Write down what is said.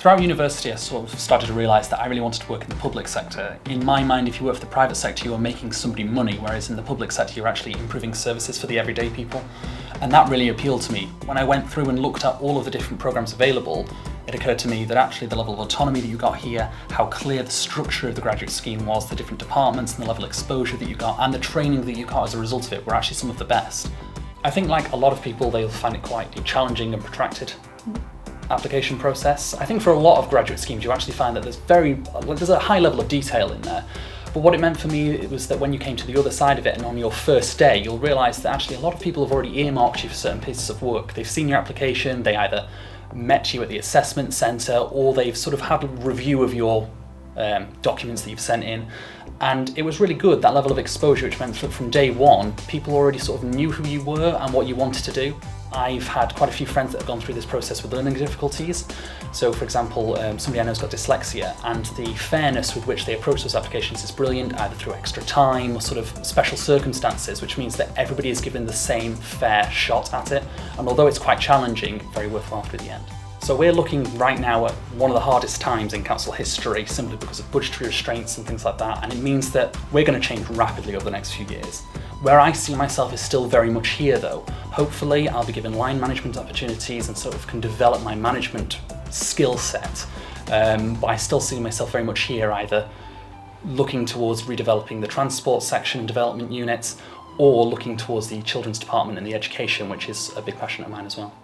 Throughout university, I sort of started to realise that I really wanted to work in the public sector. In my mind, if you work for the private sector, you are making somebody money, whereas in the public sector, you're actually improving services for the everyday people. And that really appealed to me. When I went through and looked at all of the different programmes available, it occurred to me that actually the level of autonomy that you got here, how clear the structure of the graduate scheme was, the different departments and the level of exposure that you got, and the training that you got as a result of it were actually some of the best. I think like a lot of people, they'll find it quite a challenging and protracted application process. I think for a lot of graduate schemes, you actually find that there's a high level of detail in there. But what it meant for me was that when you came to the other side of it and on your first day, you'll realise that actually a lot of people have already earmarked you for certain pieces of work. They've seen your application, they either met you at the assessment centre, or they've sort of had a review of your documents that you've sent in. And it was really good, that level of exposure, which meant that from day one, people already sort of knew who you were and what you wanted to do. I've had quite a few friends that have gone through this process with learning difficulties. So for example, somebody I know has got dyslexia, and the fairness with which they approach those applications is brilliant, either through extra time or sort of special circumstances, which means that everybody is given the same fair shot at it. And although it's quite challenging, very worthwhile through the end. So we're looking right now at one of the hardest times in council history, simply because of budgetary restraints and things like that, and it means that we're going to change rapidly over the next few years. Where I see myself is still very much here though. Hopefully I'll be given line management opportunities and sort of can develop my management skill set, but I still see myself very much here, either looking towards redeveloping the transport section and development units, or looking towards the children's department and the education, which is a big passion of mine as well.